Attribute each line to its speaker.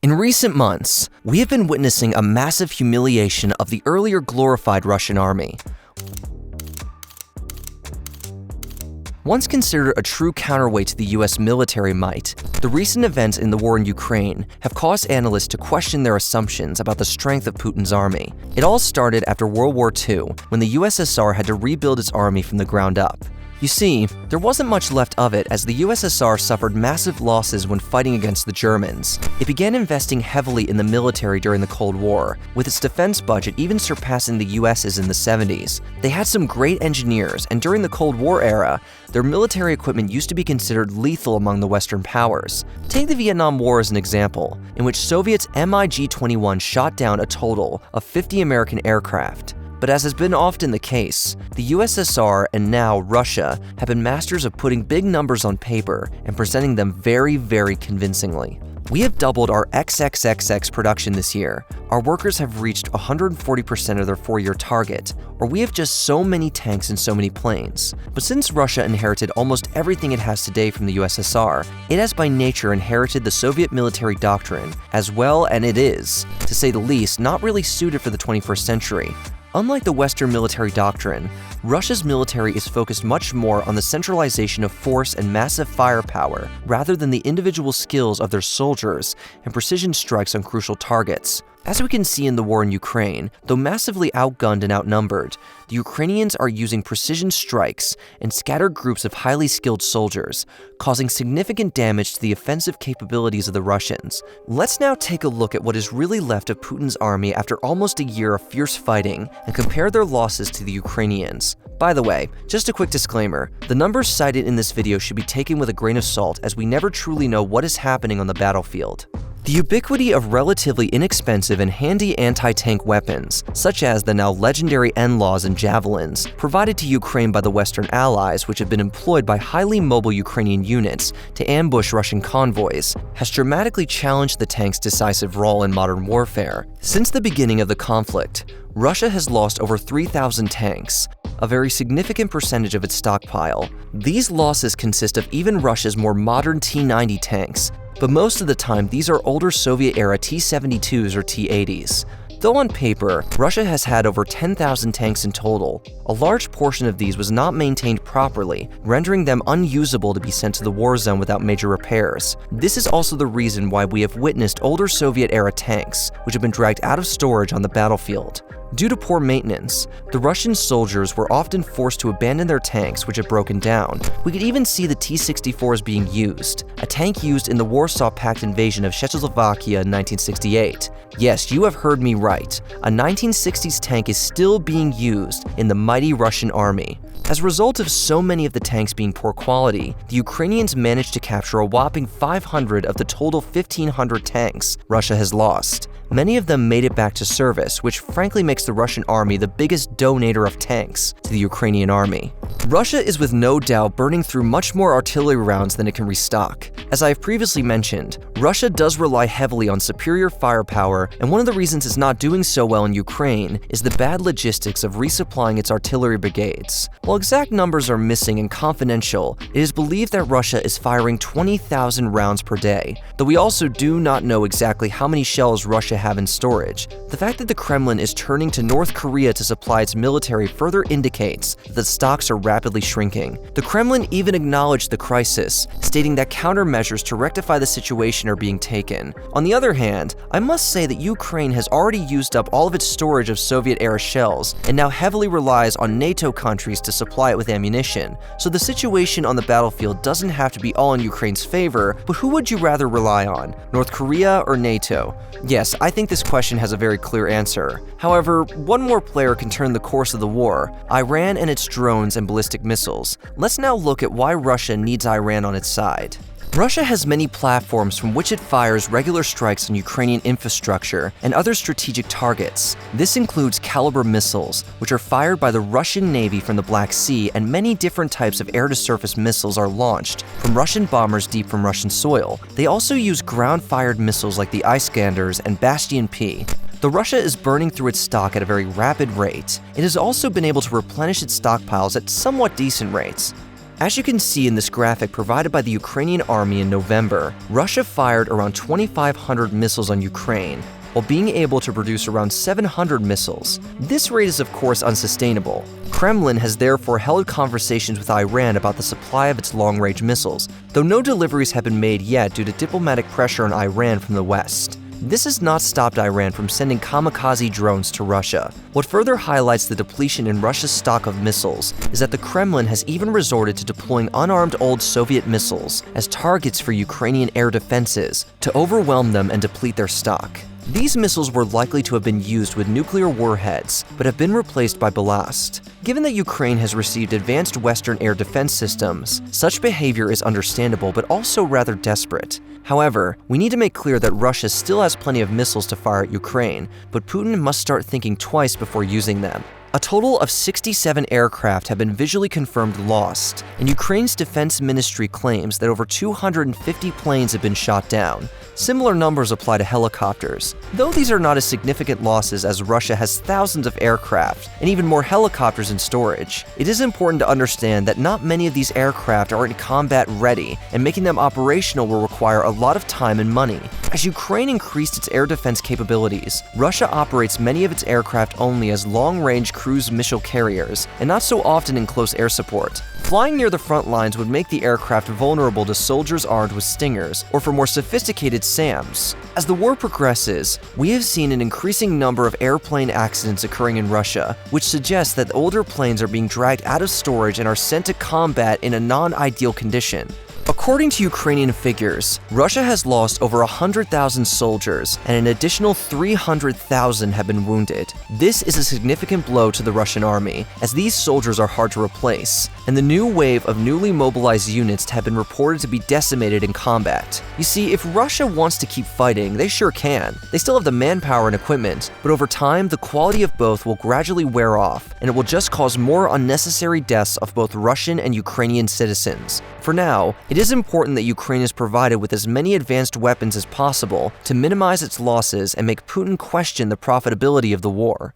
Speaker 1: In recent months, we have been witnessing a massive humiliation of the earlier glorified Russian army. Once considered a true counterweight to the US military might, the recent events in the war in Ukraine have caused analysts to question their assumptions about the strength of Putin's army. It all started after World War II, when the USSR had to rebuild its army from the ground up. You see, there wasn't much left of it as the USSR suffered massive losses when fighting against the Germans. It began investing heavily in the military during the Cold War, with its defense budget even surpassing the US's in the 70s. They had some great engineers, and during the Cold War era, their military equipment used to be considered lethal among the Western powers. Take the Vietnam War as an example, in which Soviets' MiG-21 shot down a total of 50 American aircraft. But as has been often the case, the USSR and now Russia have been masters of putting big numbers on paper and presenting them very, very convincingly. We have doubled our XXXX production this year, our workers have reached 140% of their 4-year target, or we have just so many tanks and so many planes. But since Russia inherited almost everything it has today from the USSR, it has by nature inherited the Soviet military doctrine as well, and it is, to say the least, not really suited for the 21st century. Unlike the Western military doctrine, Russia's military is focused much more on the centralization of force and massive firepower rather than the individual skills of their soldiers and precision strikes on crucial targets. As we can see in the war in Ukraine, though massively outgunned and outnumbered, the Ukrainians are using precision strikes and scattered groups of highly skilled soldiers, causing significant damage to the offensive capabilities of the Russians. Let's now take a look at what is really left of Putin's army after almost a year of fierce fighting and compare their losses to the Ukrainians. By the way, just a quick disclaimer, the numbers cited in this video should be taken with a grain of salt as we never truly know what is happening on the battlefield. The ubiquity of relatively inexpensive and handy anti-tank weapons, such as the now legendary NLAWs and Javelins, provided to Ukraine by the Western allies, which have been employed by highly mobile Ukrainian units to ambush Russian convoys, has dramatically challenged the tank's decisive role in modern warfare. Since the beginning of the conflict, Russia has lost over 3,000 tanks, a very significant percentage of its stockpile. These losses consist of even Russia's more modern T-90 tanks, but most of the time these are older Soviet-era T-72s or T-80s. Though on paper, Russia has had over 10,000 tanks in total, a large portion of these was not maintained properly, rendering them unusable to be sent to the war zone without major repairs. This is also the reason why we have witnessed older Soviet-era tanks, which have been dragged out of storage on the battlefield. Due to poor maintenance, the Russian soldiers were often forced to abandon their tanks, which had broken down. We could even see the T-64s being used, a tank used in the Warsaw Pact invasion of Czechoslovakia in 1968. Yes, you have heard me right. A 1960s tank is still being used in the mighty Russian army. As a result of so many of the tanks being poor quality, the Ukrainians managed to capture a whopping 500 of the total 1,500 tanks Russia has lost. Many of them made it back to service, which frankly makes the Russian army the biggest donator of tanks to the Ukrainian army. Russia is with no doubt burning through much more artillery rounds than it can restock. As I have previously mentioned, Russia does rely heavily on superior firepower, and one of the reasons it's not doing so well in Ukraine is the bad logistics of resupplying its artillery brigades. While exact numbers are missing and confidential, it is believed that Russia is firing 20,000 rounds per day, though we also do not know exactly how many shells Russia have in storage. The fact that the Kremlin is turning to North Korea to supply its military further indicates that the stocks are rapidly shrinking. The Kremlin even acknowledged the crisis, stating that countermeasures to rectify the situation are being taken. On the other hand, I must say that Ukraine has already used up all of its storage of Soviet-era shells and now heavily relies on NATO countries to supply it with ammunition. So the situation on the battlefield doesn't have to be all in Ukraine's favor, but who would you rather rely on, North Korea or NATO? Yes, I think this question has a very clear answer. However, one more player can turn the course of the war: Iran and its drones and ballistic missiles. Let's now look at why Russia needs Iran on its side. Russia has many platforms from which it fires regular strikes on Ukrainian infrastructure and other strategic targets. This includes Caliber missiles, which are fired by the Russian Navy from the Black Sea, and many different types of air-to-surface missiles are launched from Russian bombers deep from Russian soil. They also use ground-fired missiles like the Iskanders and Bastion P. Though Russia is burning through its stock at a very rapid rate, it has also been able to replenish its stockpiles at somewhat decent rates. As you can see in this graphic provided by the Ukrainian army in November, Russia fired around 2,500 missiles on Ukraine, while being able to produce around 700 missiles. This rate is of course unsustainable. Kremlin has therefore held conversations with Iran about the supply of its long-range missiles, though no deliveries have been made yet due to diplomatic pressure on Iran from the West. This has not stopped Iran from sending kamikaze drones to Russia. What further highlights the depletion in Russia's stock of missiles is that the Kremlin has even resorted to deploying unarmed old Soviet missiles as targets for Ukrainian air defenses to overwhelm them and deplete their stock. These missiles were likely to have been used with nuclear warheads, but have been replaced by ballast. Given that Ukraine has received advanced Western air defense systems, such behavior is understandable but also rather desperate. However, we need to make clear that Russia still has plenty of missiles to fire at Ukraine, but Putin must start thinking twice before using them. A total of 67 aircraft have been visually confirmed lost, and Ukraine's defense ministry claims that over 250 planes have been shot down. Similar numbers apply to helicopters, though these are not as significant losses as Russia has thousands of aircraft and even more helicopters in storage. It is important to understand that not many of these aircraft are in combat ready, and making them operational will require a lot of time and money. As Ukraine increased its air defense capabilities, Russia operates many of its aircraft only as long-range cruise missile carriers, and not so often in close air support. Flying near the front lines would make the aircraft vulnerable to soldiers armed with Stingers, or for more sophisticated SAMs. As the war progresses, we have seen an increasing number of airplane accidents occurring in Russia, which suggests that older planes are being dragged out of storage and are sent to combat in a non-ideal condition. According to Ukrainian figures, Russia has lost over 100,000 soldiers and an additional 300,000 have been wounded. This is a significant blow to the Russian army, as these soldiers are hard to replace, and the new wave of newly mobilized units have been reported to be decimated in combat. You see, if Russia wants to keep fighting, they sure can. They still have the manpower and equipment, but over time, the quality of both will gradually wear off, and it will just cause more unnecessary deaths of both Russian and Ukrainian citizens. For now, it is important that Ukraine is provided with as many advanced weapons as possible to minimize its losses and make Putin question the profitability of the war.